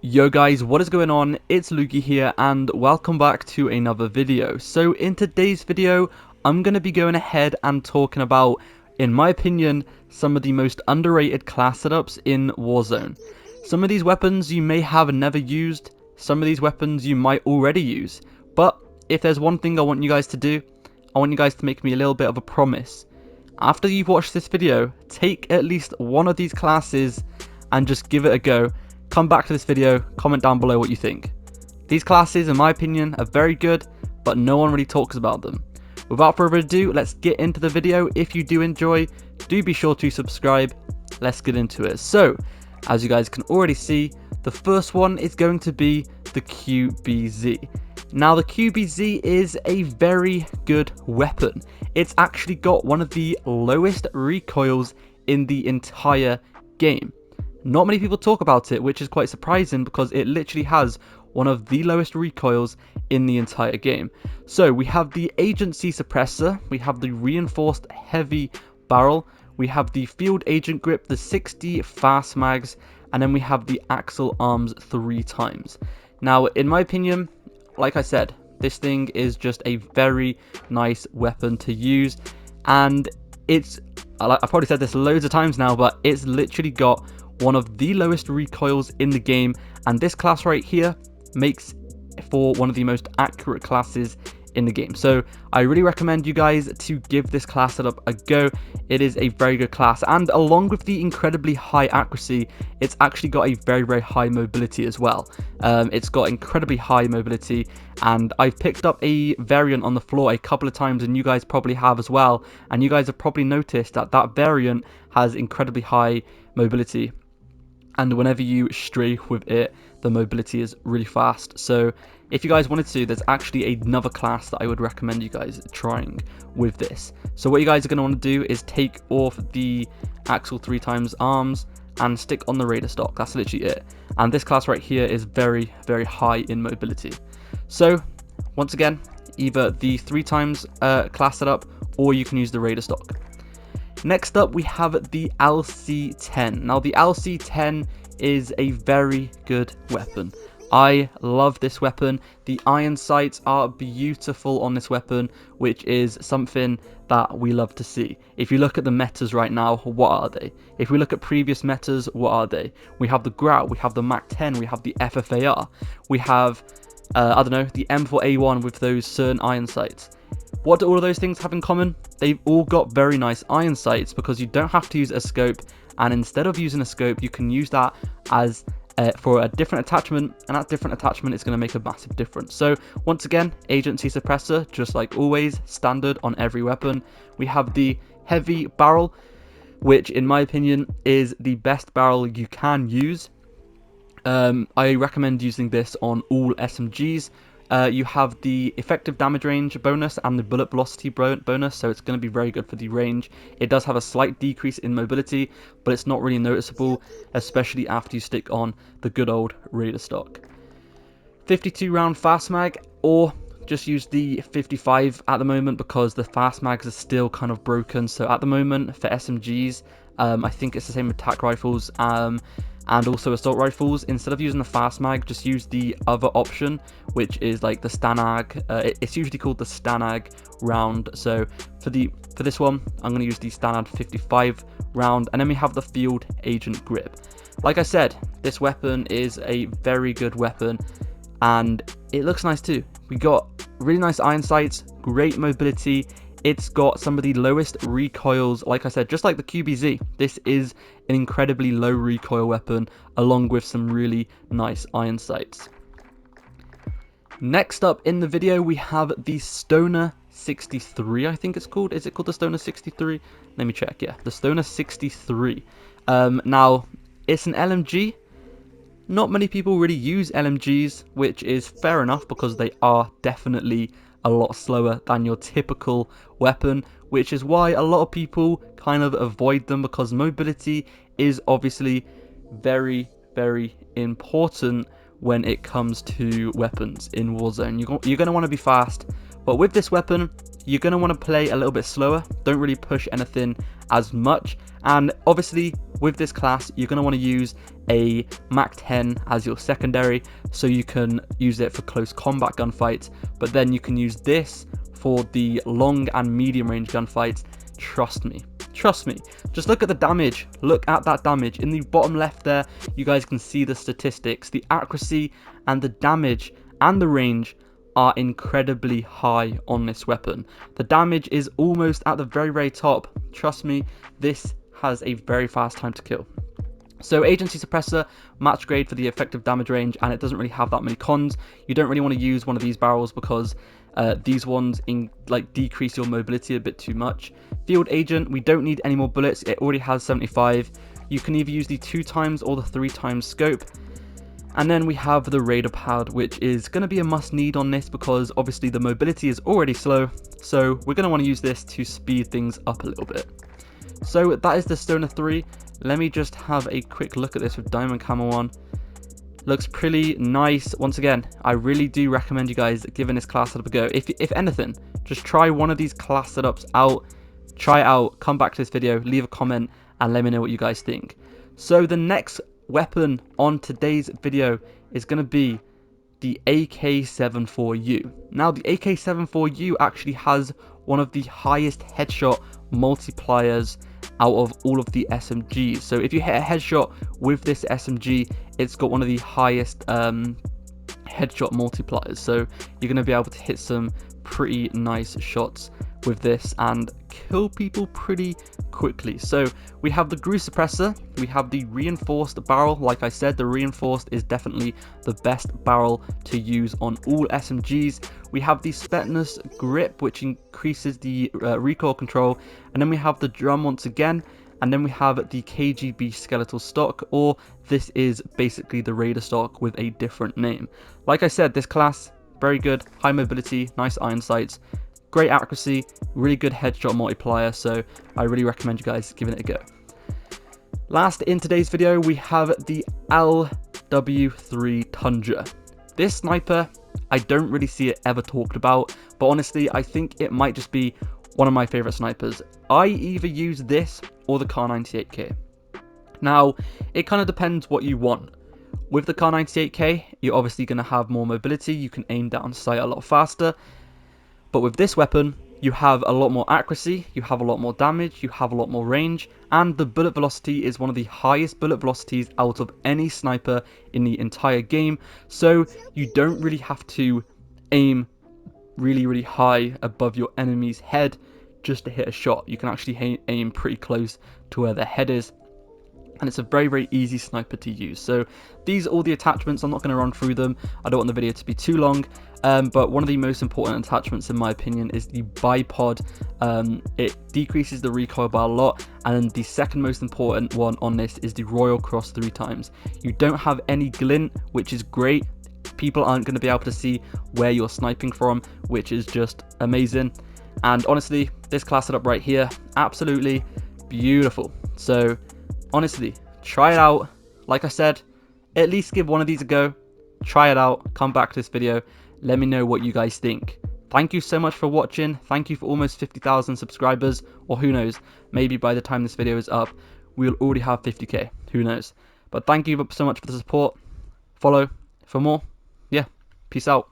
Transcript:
Yo guys, what is going on? It's Lukey here and welcome back to another video. So in today's video, I'm going to be going ahead and talking about, in my opinion, some of the most underrated class setups in Warzone. Some of these weapons you may have never used, some of these weapons you might already use. But if there's one thing I want you guys to do, I want you guys to make me a little bit of a promise. After you've watched this video, take at least one of these classes and just give it a go. Come back to this video, comment down below what you think. These classes, in my opinion, are very good, but no one really talks about them. Without further ado, let's get into the video. If you do enjoy, do be sure to subscribe. Let's get into it. So, as you guys can already see, the first one is going to be the QBZ. Now, the QBZ is a very good weapon. It's actually got one of the lowest recoils in the entire game. Not many people talk about it, which is quite surprising because it literally has one of the lowest recoils in the entire game. So we have the agency suppressor, we have the reinforced heavy barrel, we have the field agent grip, the 60 fast mags, and then we have the axle arms 3 times. Now, in my opinion, like I said, this thing is just a very nice weapon to use, and I've probably said this loads of times now, but it's literally got one of the lowest recoils in the game, and this class right here makes for one of the most accurate classes in the game. So I really recommend you guys to give this class setup a go. It is a very good class, and along with the incredibly high accuracy, it's actually got a very high mobility as well. It's got incredibly high mobility, and I've picked up a variant on the floor a couple of times, and you guys probably have as well, and you guys have probably noticed that that variant has incredibly high mobility. And whenever you stray with it, the mobility is really fast. So if you guys wanted to, there's actually another class that I would recommend you guys trying with this. So what you guys are going to want to do is take off the axle 3 times arms and stick on the radar stock. That's literally it. And this class right here is very high in mobility. So once again, either the 3 times class setup, or you can use the radar stock. Next up, we have the LC-10. Now, the LC-10 is a very good weapon. I love this weapon. The iron sights are beautiful on this weapon, which is something that we love to see. If you look at the metas right now, what are they? If we look at previous metas, what are they? We have the grau, we have the MAC-10, we have the FFAR, we have, I don't know, the M4A1 with those certain iron sights. What do all of those things have in common? They've all got very nice iron sights because you don't have to use a scope, and instead of using a scope, you can use that as for a different attachment, and that different attachment is going to make a massive difference. So once again, agency suppressor, just like always, standard on every weapon. We have the heavy barrel, which in my opinion is the best barrel you can use. I recommend using this on all SMGs. You have the effective damage range bonus and the bullet velocity bonus, so it's going to be very good for the range. It does have a slight decrease in mobility, but it's not really noticeable, especially after you stick on the good old radar stock. 52 round fast mag, or just use the 55 at the moment because the fast mags are still kind of broken. So at the moment for SMGs, I think it's the same with attack rifles, and also assault rifles. Instead of using the fast mag, just use the other option, which is like the Stanag. It's usually called the Stanag round. So for this one, I'm going to use the Stanag 55 round, and then we have the field agent grip. Like I said, this weapon is a very good weapon, and it looks nice too. We got really nice iron sights, great mobility. It's got some of the lowest recoils. Like I said, just like the QBZ, this is an incredibly low recoil weapon, along with some really nice iron sights. Next up in the video, we have the Stoner 63, I think it's called. Is it called the Stoner 63? Let me check. Yeah, the Stoner 63. Now, it's an LMG. Not many people really use LMGs, which is fair enough because they are definitely a lot slower than your typical weapon, which is why a lot of people kind of avoid them, because mobility is obviously very important when it comes to weapons in Warzone. You're going to want to be fast, but with this weapon, you're going to want to play a little bit slower. Don't really push anything as much, And obviously with this class you're going to want to use a Mach 10 as your secondary, so you can use it for close combat gunfights, but then you can use this for the long and medium range gunfights. Trust me, just look at the damage. Look at that damage in the bottom left there. You guys can see the statistics. The accuracy and the damage and the range are incredibly high on this weapon. The damage is almost at the very top. Trust me, this has a very fast time to kill. So agency suppressor, match grade for the effective damage range, and it doesn't really have that many cons. You don't really want to use one of these barrels because these ones decrease your mobility a bit too much. Field agent, we don't need any more bullets. It already has 75. You can either use the 2x or the 3x scope. And then we have the radar pad, which is going to be a must need on this because obviously the mobility is already slow. So we're going to want to use this to speed things up a little bit. So that is the Stoner 3. Let me just have a quick look at this with diamond camo on. Looks pretty nice. Once again, I really do recommend you guys giving this class setup a go. If anything, just try one of these class setups out. Try it out, come back to this video, leave a comment, and let me know what you guys think. So the next weapon on today's video is going to be the AK-74U. Now the AK-74U actually has one of the highest headshot multipliers out of all of the SMGs. So if you hit a headshot with this SMG, it's got one of the highest headshot multipliers. So you're going to be able to hit some pretty nice shots with this and kill people pretty quickly. So we have the grau suppressor, we have the reinforced barrel. Like I said, the reinforced is definitely the best barrel to use on all SMGs. We have the Spetnus grip, which increases the recoil control, and then we have the drum once again, and then we have the KGB skeletal stock, or this is basically the raider stock with a different name. Like I said, this class, very good, high mobility, nice iron sights, great accuracy, really good headshot multiplier, so I really recommend you guys giving it a go. Last in today's video, we have the LW3 Tundra. This sniper, I don't really see it ever talked about, but honestly, I think it might just be one of my favorite snipers. I either use this or the Kar98K. Now, it kind of depends what you want. With the Kar98K, you're obviously going to have more mobility, you can aim down sight a lot faster. But with this weapon, you have a lot more accuracy, you have a lot more damage, you have a lot more range, and the bullet velocity is one of the highest bullet velocities out of any sniper in the entire game. So you don't really have to aim really high above your enemy's head just to hit a shot. You can actually aim pretty close to where their head is. And it's a very easy sniper to use. So these are all the attachments. I'm not going to run through them. I don't want the video to be too long. But one of the most important attachments in my opinion is the bipod. It decreases the recoil by a lot. And the second most important one on this is the Royal Cross 3x. You don't have any glint, which is great. People aren't going to be able to see where you're sniping from, which is just amazing. And honestly, this class setup right here, absolutely beautiful. So honestly, try it out. Like I said, at least give one of these a go. Try it out. Come back to this video. Let me know what you guys think. Thank you so much for watching. Thank you for almost 50,000 subscribers. Or who knows, maybe by the time this video is up, we'll already have 50k. Who knows. But thank you so much for the support. Follow for more. Yeah, peace out.